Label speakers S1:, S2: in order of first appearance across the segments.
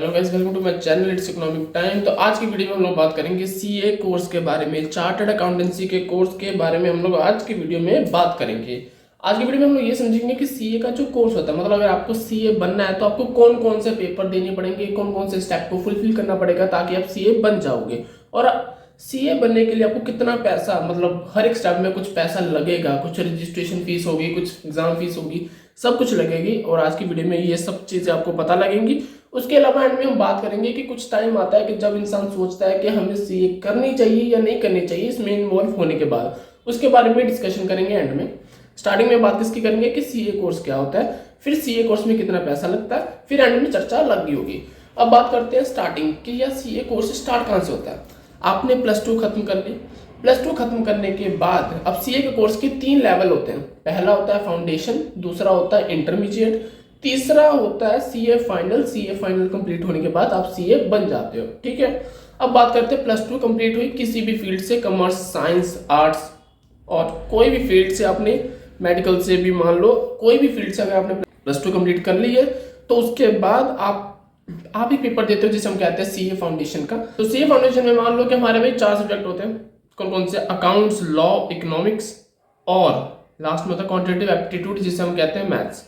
S1: Hello guys, welcome to my channel it's economic time. तो आज की वीडियो में हम लोग बात करेंगे सीए कोर्स के बारे में, चार्टर्ड अकाउंटेंसी के कोर्स के बारे में हम लोग आज की वीडियो में बात करेंगे। आज की वीडियो में हम लोग ये समझेंगे कि सीए का जो कोर्स होता है, मतलब अगर आपको सीए बनना है तो आपको कौन कौन से पेपर देने पड़ेंगे, कौन कौन से स्टेप को फुलफिल करना पड़ेगा ताकि आप सीए बन जाओगे। और सीए बनने के लिए आपको कितना पैसा, मतलब हर एक स्टेप में कुछ पैसा लगेगा, कुछ रजिस्ट्रेशन फीस होगी, कुछ एग्जाम फीस होगी, सब कुछ लगेगी। और आज की वीडियो में ये सब चीज़ें आपको पता लगेंगी। उसके अलावा एंड में हम बात करेंगे कि कुछ टाइम आता है कि जब इंसान सोचता है कि हमें सीए करनी चाहिए या नहीं करनी चाहिए इसमें इन्वॉल्व होने के बाद, उसके बारे में डिस्कशन करेंगे एंड में। स्टार्टिंग में बात किसकी करेंगे कि सीए कोर्स क्या होता है, फिर सीए कोर्स में कितना पैसा लगता है, फिर एंड में चर्चा लगी होगी। अब बात करते हैं स्टार्टिंग की, या सीए कोर्स स्टार्ट कहाँ से होता है। आपने +2 खत्म कर ली। +2 खत्म करने के बाद अब सीए के कोर्स के 3 लेवल होते हैं। पहला होता है फाउंडेशन, दूसरा होता है इंटरमीडिएट, तीसरा होता है CA final. CA final complete होने के बाद आप सीए बन जाते हो, ठीक है। अब बात करते हैं +2 कंप्लीट हुई किसी भी फील्ड से, कॉमर्स, साइंस, आर्ट्स और कोई भी फील्ड से, आपने मेडिकल से भी मान लो, कोई भी फील्ड से अगर आपने +2 कंप्लीट कर ली है तो उसके बाद आप ही पेपर देते हो जिसे हम कहते हैं सीए फाउंडेशन का। तो सीए फाउंडेशन में मान लो कि हमारे भाई 4 सब्जेक्ट होते हैं। कौन कौन से? अकाउंट्स, लॉ, इकोनॉमिक्स और लास्ट में होता है क्वांटिटेटिव एप्टीट्यूड जिसे हम कहते हैं मैथ्स।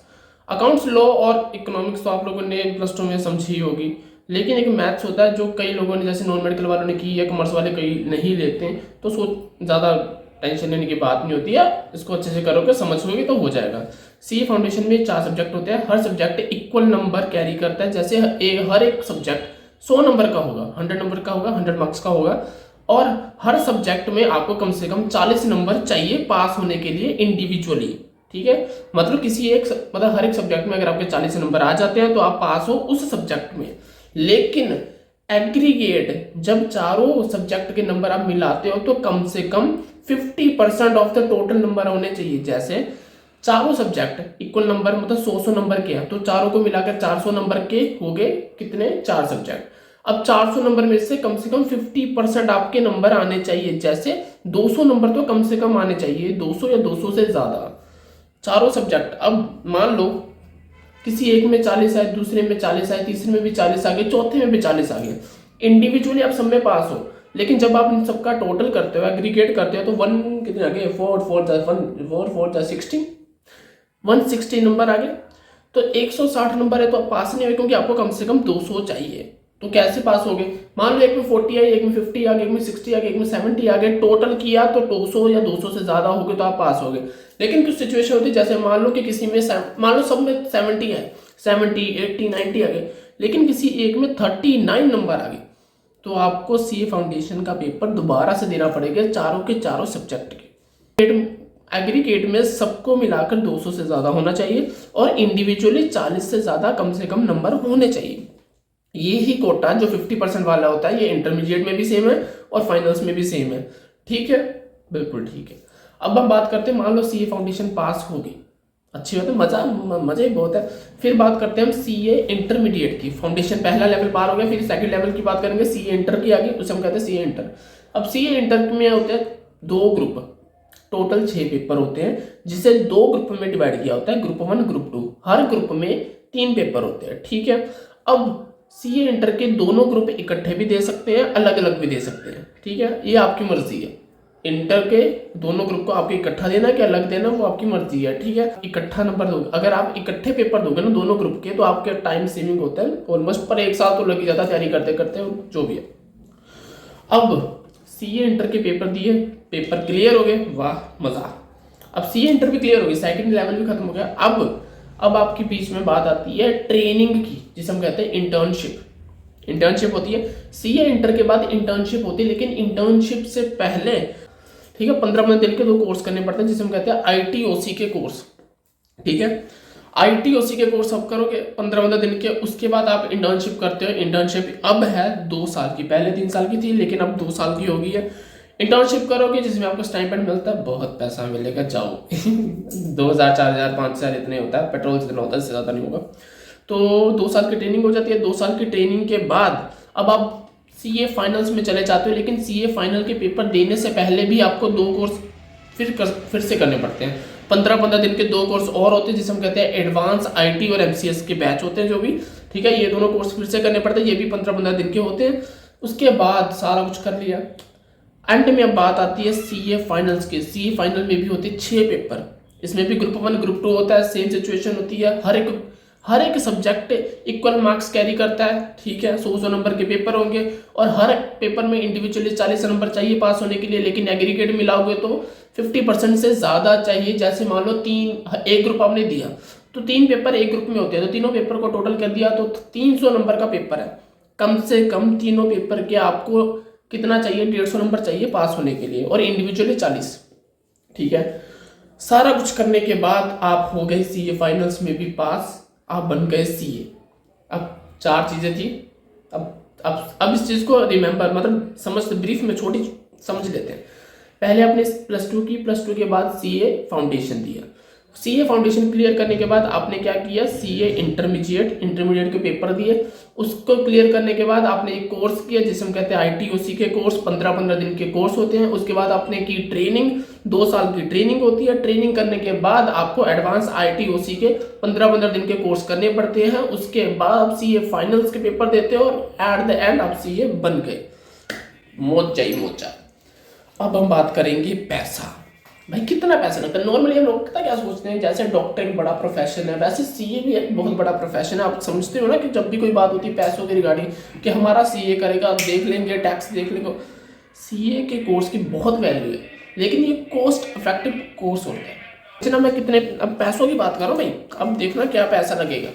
S1: अकाउंट्स, लॉ और इकोनॉमिक्स तो आप लोगों ने +2 में समझी होगी, लेकिन एक मैथ्स होता है जो कई लोगों ने, जैसे नॉन मेडिकल वालों ने की या कॉमर्स वाले कई नहीं लेते हैं, तो उसको ज़्यादा टेंशन लेने की बात नहीं होती है। इसको अच्छे से करोगे, समझोगे तो हो जाएगा। सी फाउंडेशन में 4 सब्जेक्ट होते हैं। हर सब्जेक्ट इक्वल नंबर कैरी करता है। जैसे हर एक सब्जेक्ट 100 नंबर का होगा, 100 नंबर का होगा, 100 मार्क्स का होगा। और हर सब्जेक्ट में आपको कम से कम 40 नंबर चाहिए पास होने के लिए इंडिविजुअली, ठीक है। मतलब मतलब हर एक सब्जेक्ट में अगर आपके 40 नंबर आ जाते हैं तो आप पास हो उस सब्जेक्ट में। लेकिन एग्रीगेट जब चारों सब्जेक्ट के नंबर आप मिलाते हो तो कम से कम 50% ऑफ द टोटल नंबर होने चाहिए। जैसे चारों सब्जेक्ट इक्वल नंबर, मतलब 100 नंबर के हैं, तो चारों को मिलाकर 400 नंबर के हो गए कितने? 4 सब्जेक्ट। अब 400 नंबर में से कम 50% आपके नंबर आने चाहिए। जैसे 200 नंबर तो कम से कम आने चाहिए, 200 या 200 से ज्यादा चारों सब्जेक्ट। अब मान लो किसी एक में 40 आए, दूसरे में 40 आए, तीसरे में भी 40 आ गए, चौथे में भी 40 आ गए। इंडिविजुअली आप सब में पास हो, लेकिन जब आप इन सबका टोटल करते हो, एग्रीगेट करते हो, तो 1 कितने आ गए? 160 नंबर आ गए। तो 160 नंबर है तो आप पास नहीं हुए, क्योंकि आपको कम से कम 200 चाहिए। तो कैसे पास हो गए? मान लो एक में 40 आई, एक में 50 आ गए, एक में 60 आ गए, एक में 70 आ गए। टोटल किया तो 200 या 200 से ज्यादा हो गए तो आप पास हो गए। लेकिन कुछ सिचुएशन होती है, जैसे मान लो कि किसी में मान लो सब में 70 है, 70, 80, 90 आ गए, लेकिन किसी एक में 39 नंबर आ गए, तो आपको सीए फाउंडेशन का पेपर दोबारा से देना पड़ेगा, चारों के चारों सब्जेक्ट के। एग्रीगेट में सबको मिलाकर 200 से ज्यादा होना चाहिए और इंडिविजुअली 40 से ज्यादा कम से कम नंबर होने चाहिए। ये ही कोटा जो 50% वाला होता है, ये इंटरमीडिएट में भी सेम है और फाइनल्स में भी सेम है, ठीक है, बिल्कुल ठीक है। अब हम बात करते हैं, मान लो सीए फाउंडेशन पास हो गई, अच्छी बात है, मजा ही बहुत है। फिर बात करते हैं हम सीए इंटरमीडिएट की। फाउंडेशन पहला लेवल पार हो गया, फिर सेकंड लेवल की बात करेंगे, सीए इंटर की आगे, उसे हम कहते हैं सीए इंटर। अब सीए इंटर में होते हैं 2 ग्रुप, टोटल 6 पेपर होते हैं, जिसे 2 ग्रुप में डिवाइड किया होता है, ग्रुप 1, ग्रुप 2। हर ग्रुप में 3 पेपर होते हैं, ठीक है। अब सीए इंटर के दोनों ग्रुप इकट्ठे भी दे सकते हैं, अलग अलग भी दे सकते हैं, ठीक है, ये आपकी मर्जी है। इंटर के दोनों ग्रुप को आपको इकट्ठा देना कि अलग देना, वो आपकी मर्जी है, ठीक है। इकट्ठा नंबर दोगे, अगर आप इकट्ठे पेपर दोगे ना दोनों ग्रुप के, तो आपके टाइम सेविंग होता है ऑलमोस्ट, पर 1 साल तो लग ही जाता है तैयारी करते करते, जो भी है। अब सीए इंटर के पेपर दिए, पेपर क्लियर हो गए, वाह मजा। अब सीए इंटर भी क्लियर हो गई, सेकंड लेवल भी खत्म हो गया। अब आपके बीच में बात आती है ट्रेनिंग की, जिसे हम कहते हैं इंटर्नशिप। इंटर्नशिप होती है सीए इंटर के बाद, इंटर्नशिप होती है, लेकिन इंटर्नशिप से पहले, ठीक है, 15 दिन के 2 कोर्स करने पड़ते हैं, जिसे हम कहते हैं आईटीओसी के कोर्स, ठीक है। आईटीओसी के कोर्स आप करोगे 15 दिन के, उसके बाद आप इंटर्नशिप करते हो। इंटर्नशिप अब है 2 साल की, पहले 3 साल की थी, लेकिन अब 2 साल की हो गई है। इंटर्नशिप करोगे जिसमें आपको स्टाइपेंड मिलता है, बहुत पैसा मिलेगा, जाओ 2000, 4000, 5000 इतने होता है, पेट्रोल जितना होता है, इससे ज़्यादा नहीं होगा। तो 2 साल की ट्रेनिंग हो जाती है। 2 साल की ट्रेनिंग के बाद अब आप सीए फाइनल्स में चले जाते हो, लेकिन सीए फाइनल के पेपर देने से पहले भी आपको 2 कोर्स फिर से करने पड़ते हैं। 15-15 दिन के 2 कोर्स और होते हैं जिसे हम कहते हैं एडवांस आईटी और एमसीएस के बैच होते हैं जो भी, ठीक है। ये दोनों कोर्स फिर से करने पड़ते हैं, ये भी 15-15 दिन के होते हैं। उसके बाद सारा कुछ कर लिया, एंड में अब बात आती है सीए फाइनल्स के। सीए फाइनल में भी होते हैं 6 पेपर, इसमें भी ग्रुप 1 ग्रुप 2 होता है, सेम सिचुएशन होती है। हर एक सब्जेक्ट इक्वल मार्क्स कैरी करता है, ठीक है। 100 नंबर के पेपर होंगे और हर पेपर में इंडिविजुअली 40 नंबर चाहिए पास होने के लिए, लेकिन एग्रीगेट मिलाओगे तो 50% से ज़्यादा चाहिए। जैसे मान लो एक ग्रुप आपने दिया तो 3 पेपर एक ग्रुप में होते हैं, तो तीनों पेपर को टोटल कर दिया तो 300 नंबर का पेपर है। कम से कम तीनों पेपर के आपको कितना चाहिए, 150 नंबर चाहिए पास होने के लिए, और इंडिविजुअली 40, ठीक है। सारा कुछ करने के बाद आप हो गए सीए फाइनल्स में भी पास, आप बन गए सीए। अब 4 चीजें थी। अब इस चीज को रिमेंबर, मतलब समझ, ब्रीफ में छोटी समझ लेते हैं। पहले आपने +2 की, +2 के बाद सीए फाउंडेशन दिया। सीए फाउंडेशन क्लियर करने के बाद आपने क्या किया, सीए इंटरमीडिएट के पेपर दिए। उसको क्लियर करने के बाद आपने एक कोर्स किया जिसे हम कहते हैं आईटीओसी के कोर्स, 15-15 दिन के कोर्स होते हैं। उसके बाद आपने की ट्रेनिंग, 2 साल की ट्रेनिंग होती है। ट्रेनिंग करने के बाद आपको एडवांस आईटीओसी के 15-15 दिन के कोर्स करने पड़ते हैं। उसके बाद आप सीए फाइनल्स के पेपर देते हो और एट द एंड आप सीए बन गए। मोचा ही मोचा। अब हम बात करेंगे पैसा। भाई कितना पैसा लगता है? नॉर्मली हम लोग पता क्या सोचते हैं, जैसे डॉक्टर एक बड़ा प्रोफेशन है, वैसे सीए भी एक बहुत बड़ा प्रोफेशन है। आप समझते हो ना कि जब भी कोई बात होती है पैसों के रिगार्डिंग कि हमारा सीए करेगा, आप देख लेंगे, टैक्स देख लेंगे। सीए के कोर्स की बहुत वैल्यू है, लेकिन ये कॉस्ट इफेक्टिव कोर्स होता है। ना मैं कितने, अब पैसों की बात कर रहा हूँ भाई, अब देखना क्या पैसा लगेगा।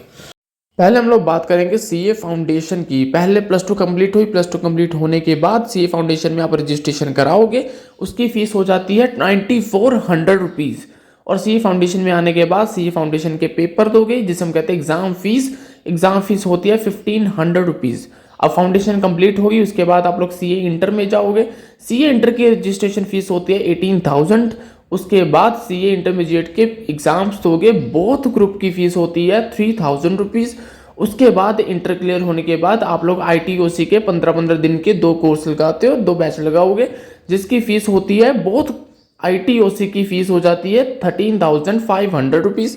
S1: पहले हम लोग बात करेंगे सीए फाउंडेशन की। पहले +2 कंप्लीट हुई, +2 कंप्लीट होने के बाद सीए फाउंडेशन में आप रजिस्ट्रेशन कराओगे। उसकी फीस हो जाती है 9400 रुपीज़। और सीए फाउंडेशन में आने के बाद सीए फाउंडेशन के पेपर दोगे जिसे हम कहते हैं एग्जाम फीस। एग्जाम फीस होती है 1500 रुपीज़। अब फाउंडेशन कंप्लीट होगी, उसके बाद आप लोग सीए इंटर में जाओगे। सीए इंटर की रजिस्ट्रेशन फीस होती है 18,000। उसके बाद सीए इंटरमीडिएट के एग्जाम्स दोगे, बोथ ग्रुप की फीस होती है 3000 रुपीज़। उसके बाद इंटर क्लियर होने के बाद आप लोग आईटीओसी के 15-15 दिन के 2 कोर्स लगाते हो, 2 बैच लगाओगे, जिसकी फीस होती है, बोथ आईटीओसी की फीस हो जाती है 13,500 रुपीज़।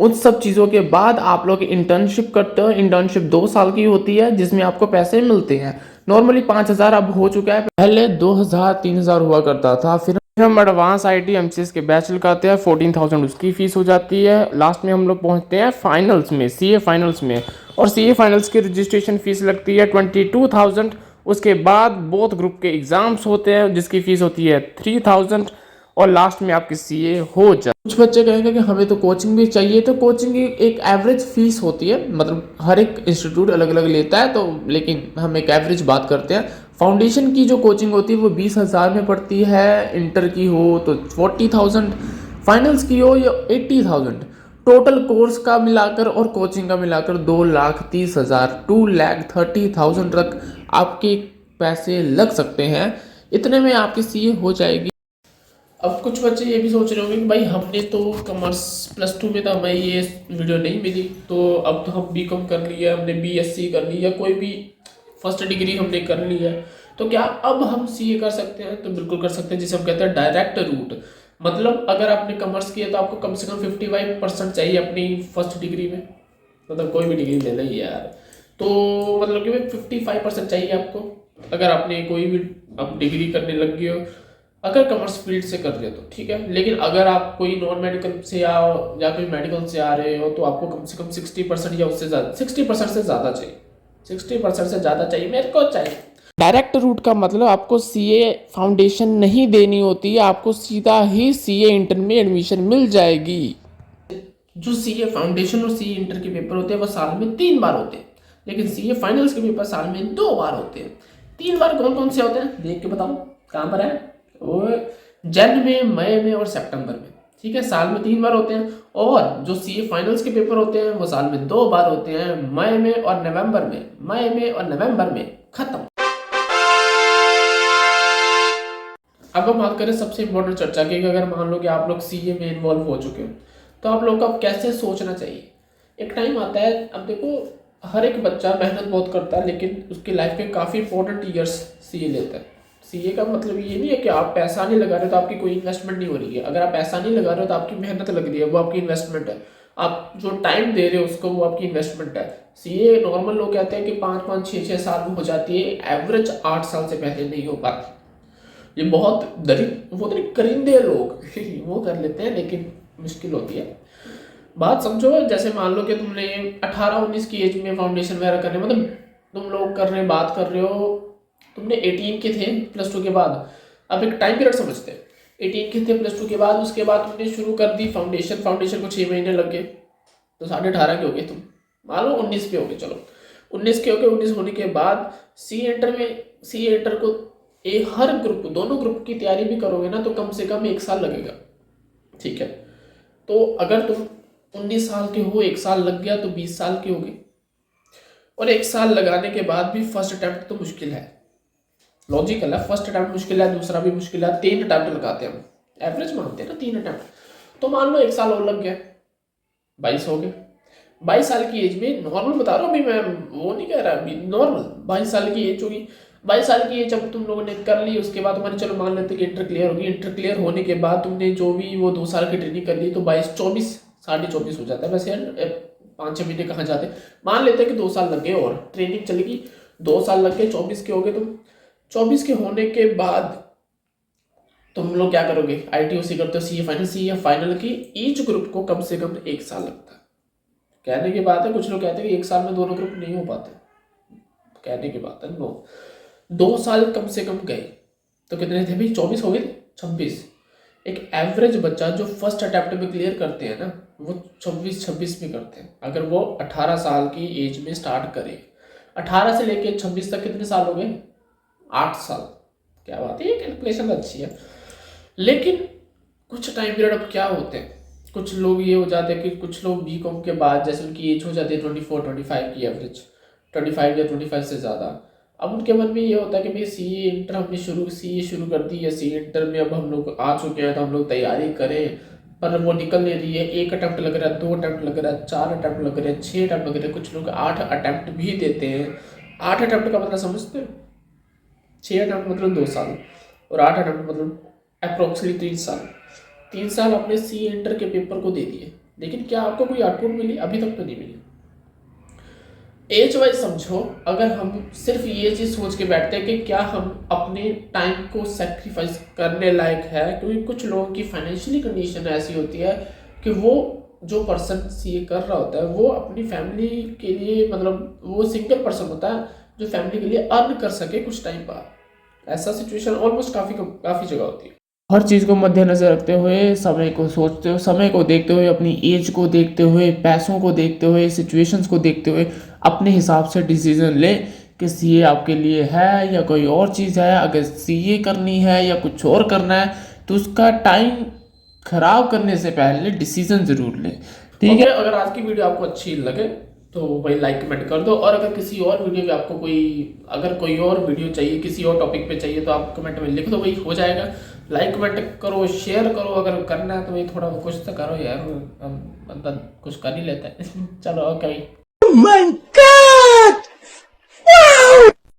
S1: उन सब चीज़ों के बाद आप लोग इंटर्नशिप करते हो। इंटर्नशिप 2 साल की होती है जिसमें आपको पैसे मिलते हैं। नॉर्मली 5,000 अब हो चुका है, पहले 2,000 3,000 हुआ करता था। फिर हम एडवांस आईटी एमसीएस के बैच लगाते हैं, 14,000 उसकी फीस हो जाती है। लास्ट में हम लोग पहुंचते हैं फाइनल्स में, सीए फाइनल्स में, और सीए फाइनल्स की रजिस्ट्रेशन फीस लगती है 22,000। उसके बाद बोथ ग्रुप के एग्जाम्स होते हैं जिसकी फीस होती है 3,000, और लास्ट में आपकी सीए हो जाए। कुछ बच्चे कहेंगे कि हमें तो कोचिंग भी चाहिए, तो कोचिंग की एक एवरेज फीस होती है, मतलब हर एक इंस्टीट्यूट अलग अलग लेता है, तो लेकिन हम एक एवरेज बात करते हैं। फाउंडेशन की जो कोचिंग होती है वो 20,000 में पड़ती है, इंटर की हो तो 40,000, फाइनल्स की हो या 80,000। टोटल कोर्स का मिलाकर और कोचिंग का मिलाकर 2,30,000, 2,30,000 तक आपके पैसे लग सकते हैं। इतने में आपकी सीए हो जाएगी। अब कुछ बच्चे ये भी सोच रहे होंगे कि भाई हमने तो कॉमर्स +2 में तो हमें ये वीडियो नहीं मिली, तो अब तो हम बीकॉम कर लिया, हमने बीएससी कर ली, या कोई भी फर्स्ट डिग्री हमने कर ली है, तो क्या अब हम सीए कर सकते हैं? तो बिल्कुल कर सकते हैं, जिसे हम कहते हैं डायरेक्ट रूट। मतलब अगर आपने कॉमर्स किया तो आपको कम से कम 55% चाहिए अपनी फर्स्ट डिग्री में, मतलब कोई भी डिग्री ले ली यार, तो मतलब कि 55% चाहिए आपको अगर आपने कोई भी अब डिग्री करने लग गए हो, अगर कॉमर्स फील्ड से कर रहे हो तो, ठीक है। लेकिन अगर आप कोई नॉन मेडिकल से आओ या कोई मेडिकल से आ रहे हो तो आपको कम से कम 60% या उससे ज़्यादा, 60% से ज़्यादा चाहिए, 60% से ज़्यादा चाहिए, मेरे को चाहिए। डायरेक्ट रूट का मतलब आपको सीए फाउंडेशन नहीं देनी होती है, आपको सीधा ही सीए इंटर में एडमिशन मिल जाएगी। जो सीए फाउंडेशन और सीए इंटर के पेपर होते हैं वो साल में 3 बार होते हैं, लेकिन सीए फाइनल्स के पेपर साल में 2 बार होते हैं। 3 बार कौन कौन से होते हैं देख के बताओ, कहाँ पर है वो? जन में, मई में और सितंबर में, ठीक है। साल में 3 बार होते हैं। और जो सीए फाइनल्स के पेपर होते हैं वो साल में 2 बार होते हैं, मई में और नवंबर में, मई में और नवंबर में, खत्म। अब हम बात करें सबसे इम्पोर्टेंट चर्चा की, अगर मान लो कि आप लोग सीए में इन्वॉल्व हो चुके हो तो आप लोग को अब कैसे सोचना चाहिए। एक टाइम आता है, अब देखो हर एक बच्चा मेहनत बहुत करता है, लेकिन उसकी लाइफ के काफ़ी इंपॉर्टेंट ईयर्स सीए लेता है, सीए का मतलब ये नहीं है कि आप पैसा नहीं लगा रहे हो तो आपकी कोई इन्वेस्टमेंट नहीं हो रही है। अगर आप पैसा नहीं लगा रहे हो तो आपकी मेहनत लग रही है, वो आपकी इन्वेस्टमेंट है। आप जो टाइम दे रहे हो उसको, वो आपकी इन्वेस्टमेंट है। सीए नॉर्मल लोग कहते हैं कि 5-5, 6-6 साल में हो जाती है, एवरेज 8 साल से पहले नहीं हो पाती। ये बहुत वो करिंदे लोग वो कर लेते हैं, लेकिन मुश्किल होती है। बात समझो, जैसे मान लो कि तुमने 18-19 की एज में फाउंडेशन वगैरह करने, मतलब तुम लोग कर रहे बात कर रहे हो, तुमने 18 के थे +2 के बाद। अब एक टाइम पीरियड समझते हैं, 18 के थे +2 के बाद, उसके बाद तुमने शुरू कर दी फाउंडेशन को 6 महीने लग गए, तो 18.5 के हो गए तुम। मान लो 19 पे हो गए, चलो 19 के हो गए। 19 होने के बाद सी एंटर को हर ग्रुप, दोनों ग्रुप की तैयारी भी करोगे ना, तो कम से कम 1 साल लगेगा। ठीक है, तो अगर तुम 19 साल के हो, 1 साल लग गया तो 20 साल के हो गए। और 1 साल लगाने के बाद भी फर्स्ट अटेम्प्ट तो मुश्किल है, लॉजिकल है। फर्स्ट अटेम्प्ट मुश्किल है, दूसरा भी मुश्किल है, 3 अटेम्प्ट लगाते हैं हम, एवरेज मानते हैं ना 3 अटेम्प्ट। तो मान लो 1 साल और लग गया, 22 हो गए। 22 साल की एज में, नॉर्मल बता रहा हूँ अभी मैं, वो नहीं कह रहा, अभी नॉर्मल 22 साल की एज होगी। 22 साल की एज जब तुम लोगों ने कर ली, उसके बाद तुम्हारी, चलो मान लेते कि इंटर क्लियर होगी। इंटर क्लियर होने के बाद तुमने जो भी वो 2 साल की ट्रेनिंग कर ली, तो 22-24, 24.5 हो जाता है। वैसे 5-6 महीने कहाँ जाते, मान लेते हैं कि 2 साल लग गए और ट्रेनिंग चलेगी, 2 साल लग गए, 24 के हो गए तुम। 24 के होने के बाद तुम लोग क्या करोगे, ITOC करते हो, सी ए फाइनल की ईच ग्रुप को कम से कम 1 साल लगता है। कहने की बात है, कुछ लोग कहते हैं कि 1 साल में दोनों ग्रुप नहीं हो पाते, कहने की बात है, नो। 2 साल कम से कम गए, तो कितने थे भाई, 24 हो गए, 26। एक एवरेज बच्चा जो फर्स्ट अटेम्प्ट में क्लियर करते हैं ना, वो 24-26 में करते हैं। अगर वो 18 साल की एज में स्टार्ट करे, 18 से लेके 26 तक कितने साल हो गए, 8 साल। क्या बात है, ये कैलकुलेशन अच्छी है। लेकिन कुछ टाइम पीरियड अब क्या होते हैं, कुछ लोग ये हो जाते हैं कि कुछ लोग बीकॉम के बाद, जैसे उनकी एज हो जाती है 24-25 की एवरेज, 25 या 25 से ज़्यादा। अब उनके मन में ये होता है कि भाई सीए शुरू कर दी है, सी इंटर में अब हम लोग आ चुके हैं, तो हम लोग तैयारी करें, पर वो निकल नहीं रही है। 1 अटैम्प्ट लग रहा है, 2 अटैम्प्ट लग रहा है, 4 अटैम्प्ट लग रहे हैं, 6 अटैम्प्ट लग रहे हैं, कुछ लोग 8 अटैम्प्ट भी देते हैं। 8 अटैम्प्ट का मतलब समझते हो, 6 अटैम्प्ट मतलब 2 साल, और 8 अटैम्प्ट मतलब अप्रोक्सीमेटली 3 साल। 3 साल अपने सी इंटर के पेपर को दे दिए, लेकिन क्या आपको कोई आउटपुट मिली, अभी तक तो नहीं मिली। एज वाइज समझो, अगर हम सिर्फ ये चीज़ सोच के बैठते हैं कि क्या हम अपने टाइम को सेक्रीफाइस करने लायक है, क्योंकि कुछ लोगों की फाइनेंशियली कंडीशन ऐसी होती है कि वो जो पर्सन सीए कर रहा होता है, वो अपनी फैमिली के लिए, मतलब वो सिंगल पर्सन होता है जो फैमिली के लिए अर्न कर सके कुछ टाइम बाद। ऐसा सिचुएशन ऑलमोस्ट काफ़ी जगह होती है। हर चीज़ को मद्देनजर रखते हुए, समय को सोचते हुए, समय को देखते हुए, अपनी एज को देखते हुए, पैसों को देखते हुए, सिचुएशंस को देखते हुए अपने हिसाब से डिसीजन ले कि सीए आपके लिए है या कोई और चीज़ है। अगर सीए करनी है या कुछ और करना है, तो उसका टाइम खराब करने से पहले डिसीजन ज़रूर लें। ठीक है, अगर आज की वीडियो आपको अच्छी लगे तो भाई लाइक कमेंट कर दो, और अगर किसी और वीडियो में आपको कोई और वीडियो चाहिए, किसी और टॉपिक पे चाहिए, तो आप कमेंट में लिख दो, भाई हो जाएगा। लाइक कमेंट करो, शेयर करो, अगर करना है तो भाई थोड़ा कुछ तो करो यार, मतलब कुछ कर ही लेता है चलो ओके।